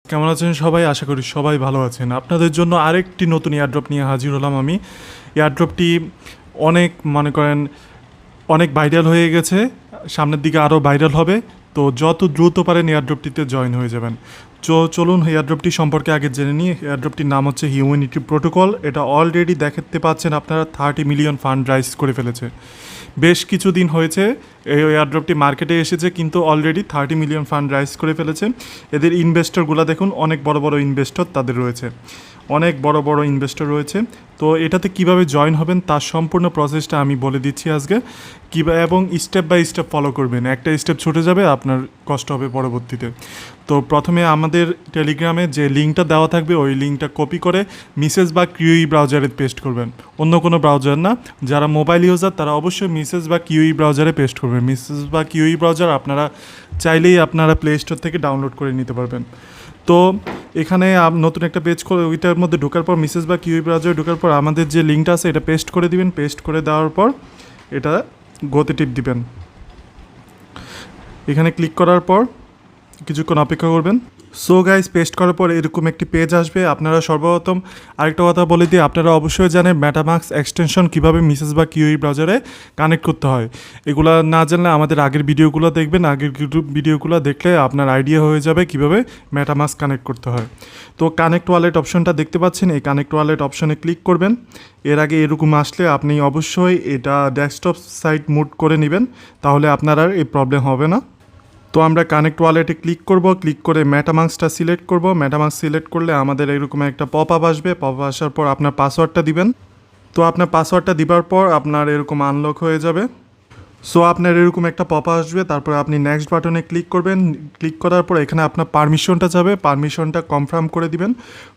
কেমন আছেন সবাই? আশা করি সবাই ভালো আছেন। আপনাদের জন্য আরেকটি নতুন এয়ারড্রপ নিয়ে হাজির হলাম আমি। এয়ারড্রপটি অনেক মনে করেন অনেক ভাইরাল হয়ে গেছে, সামনের দিকে আরও ভাইরাল হবে। তো যত দ্রুত পারেন এয়ারড্রপটিতে জয়েন হয়ে যাবেন। চলুন এয়ারড্রপটি সম্পর্কে আগে জেনে নিই। এয়ারড্রপটির নাম হচ্ছে হিউম্যানিটি প্রোটোকল। এটা অলরেডি দেখতে পাচ্ছেন আপনারা 30 মিলিয়ন ফান্ড রাইজ করে ফেলেছে। বেশ কিছুদিন হয়েছে এই এয়ারড্রপটি মার্কেটে এসেছে, কিন্তু অলরেডি 30 মিলিয়ন ফান্ড রাইজ করে ফেলেছে। এদের ইনভেস্টরগুলো দেখুন, অনেক বড় বড় ইনভেস্টর তাদের রয়েছে, অনেক বড় বড় ইনভেস্টর রয়েছে। তো এটাতে কিভাবে জয়েন হবেন তার সম্পূর্ণ প্রসেসটা আমি বলে দিচ্ছি আজকে, কীভাবে এবং স্টেপ বাই স্টেপ ফলো করবেন। একটা স্টেপ ছুটে যাবে, আপনার কষ্ট হবে পরবর্তীতে। তো প্রথমে আমাদের টেলিগ্রামে যে লিঙ্কটা দেওয়া থাকবে ওই লিঙ্কটা কপি করে মিসেস বা কিউই ব্রাউজারে পেস্ট করবেন, অন্য কোনো ব্রাউজার না। যারা মোবাইল ইউজার তারা অবশ্যই মিসেস বা কিউই ব্রাউজারে পেস্ট করবেন। মিসেস বা কিউই ব্রাউজার আপনারা চাইলেই আপনারা প্লে স্টোর থেকে ডাউনলোড করে নিতে পারবেন। তো এখানে নতুন একটা পেজ করে ওইটার মধ্যে ঢোকার পর মিসেস বা কিউই ব্রাউজারে ঢোকার পর আমাদের যে লিঙ্কটা আছে এটা পেস্ট করে দিবেন। পেস্ট করে দেওয়ার পর এটা গোতে টিপ দিবেন। এখানে ক্লিক করার পর কিছুক্ষণ অপেক্ষা করবেন। সো গাইজ, পেস্ট করার পর এরকম একটি পেজ আসবে। আপনারা সর্বপ্রথম আরেকটা কথা বলে দিই, আপনারা অবশ্যই জানেন মেটামাস্ক এক্সটেনশন কীভাবে মিসেস বা কিউই ব্রাউজারে কানেক্ট করতে হয়। এগুলো না জানলে আমাদের আগের ভিডিওগুলো দেখবেন, আগের ভিডিওগুলো দেখলে আপনার আইডিয়া হয়ে যাবে কীভাবে মেটামাস্ক কানেক্ট করতে হয়। তো কানেক্ট ওয়ালেট অপশনটা দেখতে পাচ্ছেন, এই কানেক্ট ওয়ালেট অপশনে ক্লিক করবেন। এর আগে এরকম আসলে আপনি অবশ্যই এটা ডেস্কটপ সাইট মুড করে নেবেন, তাহলে আপনার আর এই প্রবলেম হবে না। তো আমরা কানেক্ট ওয়ালেটে ক্লিক করব, ক্লিক করে মেটামাস্কটা সিলেক্ট করব। মেটামাস্ক সিলেক্ট করলে আমাদের এরকম একটা পপ আপ আসবে। পপ আপ আসার পর আপনার পাসওয়ার্ডটা দিবেন। তো আপনার পাসওয়ার্ডটা দিবার পর আপনার এরকম আনলক হয়ে যাবে। সো আপনার এরকম একটা পপ আসবে, তারপর আপনি নেক্সট বাটনে ক্লিক করবেন। ক্লিক করার পর এখানে আপনার পারমিশনটা যাবে, পারমিশনটা কনফার্ম করে দিবেন।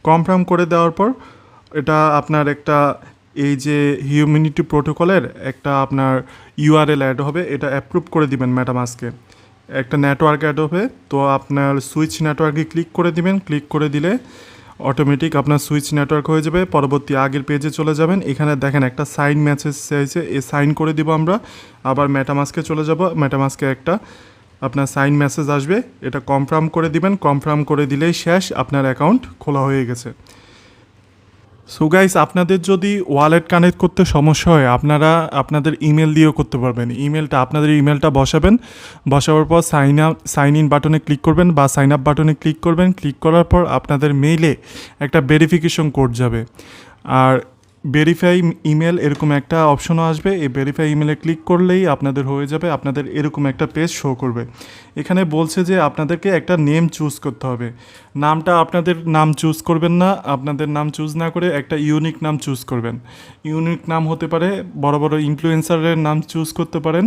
কনফার্ম করে দেওয়ার পর এটা আপনার একটা এই যে হিউম্যানিটি প্রোটোকলের একটা আপনার ইউআরএল অ্যাড হবে, এটা অ্যাপ্রুভ করে দিবেন মেটামাস্কে। একটা নেটওয়ার্ক অ্যাড হবে, তো আপনার সুইচ নেটওয়ার্কে ক্লিক করে দিবেন। ক্লিক করে দিলে অটোমেটিক আপনার সুইচ নেটওয়ার্ক হয়ে যাবে। পরবর্তী আগের পেজে চলে যাবেন। এখানে দেখেন একটা সাইন মেসেজ চাইছে, এই সাইন করে দিব আমরা। আবার মেটামাস্কে চলে যাব, মেটামাস্কে একটা আপনার সাইন মেসেজ আসবে, এটা কনফার্ম করে দিবেন। কনফার্ম করে দিলেই শেষ, আপনার অ্যাকাউন্ট খোলা হয়ে গেছে। সো গাইস, আপনাদের যদি ওয়ালেট কানেক্ট করতে সমস্যা হয় আপনারা আপনাদের ইমেল দিয়েও করতে পারবেন। আপনাদের ইমেলটা বসাবেন, বসাবার পর সাইন ইন বাটনে ক্লিক করবেন বা সাইন আপ বাটনে ক্লিক করবেন। ক্লিক করার পর আপনাদের মেইলে একটা ভেরিফিকেশন কোড যাবে, আর ভেরিফাই ইমেল এরকম একটা অপশনও আসবে। এই ভেরিফাই ইমেলে ক্লিক করলেই আপনাদের হয়ে যাবে, আপনাদের এরকম একটা পেজ শো করবে। এখানে বলছে যে আপনাদেরকে একটা নেম চুজ করতে হবে। নামটা আপনাদের নাম চুজ করবেন না, আপনাদের নাম চুজ না করে একটা ইউনিক নাম চুজ করবেন। ইউনিক নাম হতে পারে, বড় বড় ইনফ্লুয়েন্সারের নাম চুজ করতে পারেন,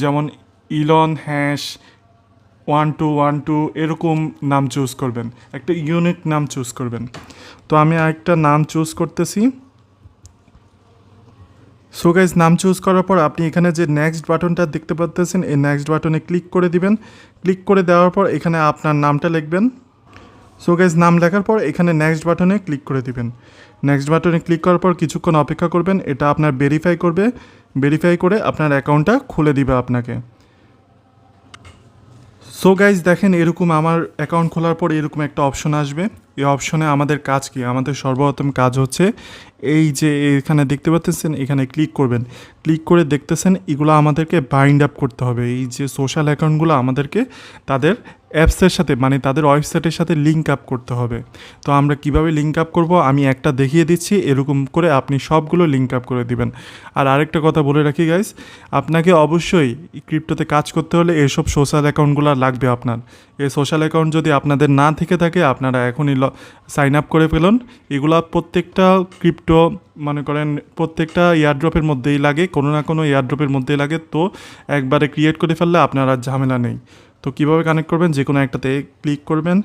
যেমন ইলন হ্যাশ 1212 এরকম নাম চুজ করবেন, একটা ইউনিক নাম চুজ করবেন। তো আমি একটা নাম চুজ করতেছি। সো গাইজ, নাম চুজ করার পর আপনি এখানে যে নেক্সট বাটনটা দেখতে পাচ্ছেন, এই নেক্সট বাটনে ক্লিক করে দিবেন। ক্লিক করে দেওয়ার পর এখানে আপনার নামটা লিখবেন। সো গাইজ, নাম লেখার পর এখানে নেক্সট বাটনে ক্লিক করে দিবেন। নেক্সট বাটনে ক্লিক করার পর কিছুক্ষণ অপেক্ষা করবেন, এটা আপনার ভেরিফাই করবে। ভেরিফাই করে আপনার অ্যাকাউন্টটা খুলে দিবে আপনাকে। সো গাইজ, দেখেন এরকম আমার অ্যাকাউন্ট খোলার পর এরকম একটা অপশন আসবে। এই অপশনে আমাদের কাজ কি? আমাদের সর্বপ্রথম কাজ হচ্ছে এই যে এখানে দেখতে পাচ্ছেন, এখানে ক্লিক করবেন। ক্লিক করে দেখতেছেন এগুলো আমাদেরকে বাইন্ড আপ করতে হবে। এই যে সোশ্যাল অ্যাকাউন্টগুলো আমাদেরকে তাদের অ্যাপসের সাথে, মানে তাদের ওয়েবসাইটের সাথে লিঙ্ক আপ করতে হবে। তো আমরা কিভাবে লিঙ্ক আপ করব আমি একটা দেখিয়ে দিচ্ছি, এরকম করে আপনি সবগুলো লিঙ্ক আপ করে দিবেন। আর আরেকটা কথা বলে রাখি গাইস, আপনাকে অবশ্যই ক্রিপ্টোতে কাজ করতে হলে এসব সোশ্যাল অ্যাকাউন্টগুলো লাগবে আপনার। এই সোশ্যাল অ্যাকাউন্ট যদি আপনাদের না থেকে থাকে আপনারা এখনই সাইন আপ করে ফেলুন। এগুলা প্রত্যেকটা ক্রিপ্টো মনে করেন প্রত্যেকটা এয়ারড্রপের মধ্যেই লাগে, কোনো না কোনো এয়ারড্রপের মধ্যেই লাগে। তো একবারে ক্রিয়েট করে ফেললে আপনার আর ঝামেলা নেই। তো কীভাবে কানেক্ট করবেন, যে কোনো একটাতে ক্লিক করবেন।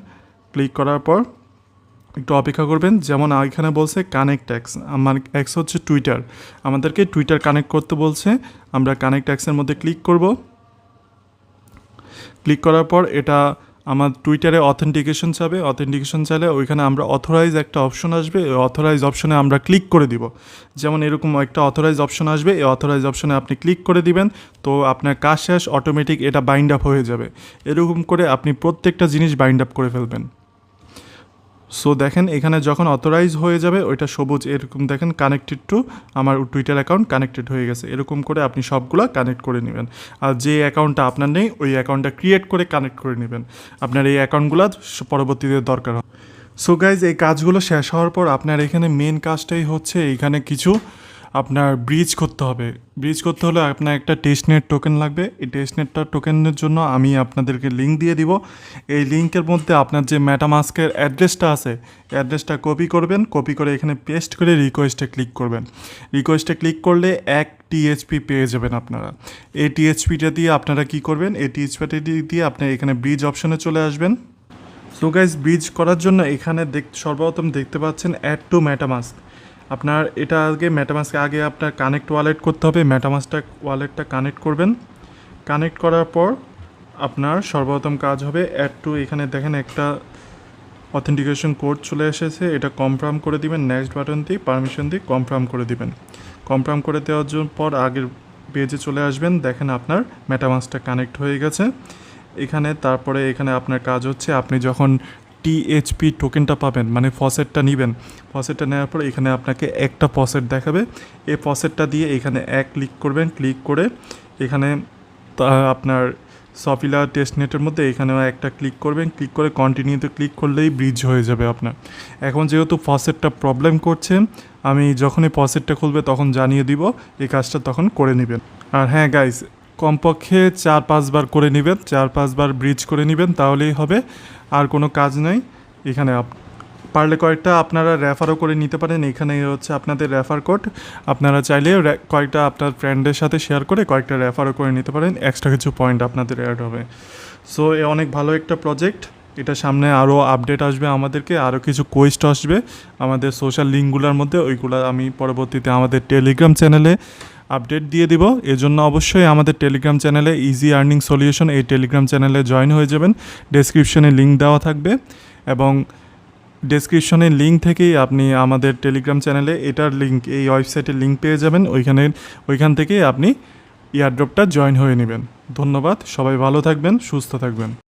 ক্লিক করার পর একটু অপেক্ষা করবেন। যেমন এখানে বলছে কানেক্ট এক্স, আমার এক্স হচ্ছে টুইটার, আমাদেরকে টুইটার কানেক্ট করতে বলছে। আমরা কানেক্ট এক্সের মধ্যে ক্লিক করব। ক্লিক করার পর এটা আমার টুইটারে অথেন্টিকেশন চাবে। অথেন্টিকেশন চাইলে ওইখানে আমরা অথরাইজ একটা অপশন আসবে, এই অথরাইজ অপশনে আমরা ক্লিক করে দিব। যেমন এরকম একটা অথরাইজ অপশন আসবে, এই অথরাইজ অপশনে আপনি ক্লিক করে দিবেন। তো আপনার কাজ শেষ, অটোমেটিক এটা বাইন্ড আপ হয়ে যাবে। এরকম করে আপনি প্রত্যেকটা জিনিস বাইন্ড আপ করে ফেলবেন। সো দেখেন এখানে যখন অথরাইজ হয়ে যাবে ওইটা সবুজ এরকম দেখেন কানেক্টেড টু আমার টুইটার অ্যাকাউন্ট কানেক্টেড হয়ে গেছে, এরকম করে আপনি সবগুলো কানেক্ট করে নেবেন। আর যে অ্যাকাউন্টটা আপনার নেই ওই অ্যাকাউন্টটা ক্রিয়েট করে কানেক্ট করে নেবেন, আপনার এই অ্যাকাউন্টগুলো পরবর্তীতে দরকার হবে। সো গাইজ এই কাজগুলো শেষ হওয়ার পর আপনার এখানে মেন কাজটাই হচ্ছে এইখানে কিছু আপনার ব্রিজ করতে হবে। ব্রিজ করতে হলে আপনার একটা টেস্টনেট টোকেন লাগবে। এই টেস্টনেটটা টোকেনের জন্য আমি আপনাদেরকে লিঙ্ক দিয়ে দিব। এই লিঙ্কের মধ্যে আপনার যে মেটামাস্কের অ্যাড্রেসটা আছে অ্যাড্রেসটা কপি করবেন, কপি করে এখানে পেস্ট করে রিকোয়েস্টে ক্লিক করবেন। রিকোয়েস্টে ক্লিক করলে 1 টিএইচপি পেয়ে যাবেন আপনারা। এই টিএইচপিটা দিয়ে আপনারা কি করবেন, এই টিএইচপিটা দিয়ে আপনি এখানে ব্রিজ অপশনে চলে আসবেন। সো গাইজ ব্রিজ করার জন্য এখানে সর্বপ্রথম দেখতে পাচ্ছেন অ্যাড টু মেটামাস্ক। আপনার এটা আগে মেটামাস্কে আগে আপনার কানেক্ট ওয়ালেট করতে হবে, মেটামাস্কটা ওয়ালেটটা কানেক্ট করবেন। কানেক্ট করার পর আপনার সর্বপ্রথম কাজ হবে অ্যাড টু, এখানে দেখেন একটা অথেন্টিকেশন কোড চলে এসেছে, এটা কনফার্ম করে দিবেন। নেক্সট বাটন দিয়ে পারমিশন দিয়ে কনফার্ম করে দিবেন। কনফার্ম করে দেওয়ার জন্য পর আগের পেজে চলে আসবেন, দেখেন আপনার মেটামাস্কটা কানেক্ট হয়ে গেছে এখানে। তারপরে এখানে আপনার কাজ হচ্ছে আপনি যখন টিএইচপি টোকেনটা পাবেন মানে ফসেটটা নেবেন, ফসেটটা নেওয়ার পর এখানে আপনাকে একটা ফসেট দেখাবে। এই ফসেটটা দিয়ে এখানে ক্লিক করবেন, ক্লিক করে এখানে আপনার সফিলা টেস্টনেটের মধ্যে এখানেও একটা ক্লিক করবেন, ক্লিক করে কন্টিনিউতে ক্লিক করলেই ব্রিজ হয়ে যাবে আপনার। এখন যেহেতু ফসেটটা প্রবলেম করছে আমি যখনই ফসেটটা খুলবে তখন জানিয়ে দিব, এই কাজটা তখন করে নেবেন। আর হ্যাঁ গাইস, কমপক্ষে 4-5 বার করে নেবেন, 4-5 বার ব্রিজ করে নেবেন, তাহলেই হবে, আর কোনো কাজ নেই। এখানে পারলে কয়েকটা আপনারা রেফারও করে নিতে পারেন। এখানে হচ্ছে আপনাদের রেফার কোড, আপনারা চাইলে কয়েকটা আপনার ফ্রেন্ডের সাথে শেয়ার করে কয়েকটা রেফারও করে নিতে পারেন, এক্সট্রা কিছু পয়েন্ট আপনাদের অ্যাড হবে। সো এ অনেক ভালো একটা প্রজেক্ট, এটা সামনে আরও আপডেট আসবে, আমাদেরকে আরও কিছু কোয়েস্ট আসবে আমাদের সোশ্যাল লিঙ্কগুলোর মধ্যে, ওইগুলো আমি পরবর্তীতে আমাদের টেলিগ্রাম চ্যানেলে আপডেট দিয়ে দিব। এজন্য অবশ্যই আমাদের টেলিগ্রাম চ্যানেলে ইজি আর্নিং সলিউশন এই টেলিগ্রাম চ্যানেলে জয়েন হয়ে যাবেন। ডেসক্রিপশনে লিঙ্ক দেওয়া থাকবে এবং ডেসক্রিপশনের লিঙ্ক থেকেই আপনি আমাদের টেলিগ্রাম চ্যানেলে এটার লিঙ্ক, এই ওয়েবসাইটের লিঙ্ক পেয়ে যাবেন। ওইখান থেকেই আপনি এয়ারড্রপটা জয়েন হয়ে নেবেন। ধন্যবাদ, সবাই ভালো থাকবেন, সুস্থ থাকবেন।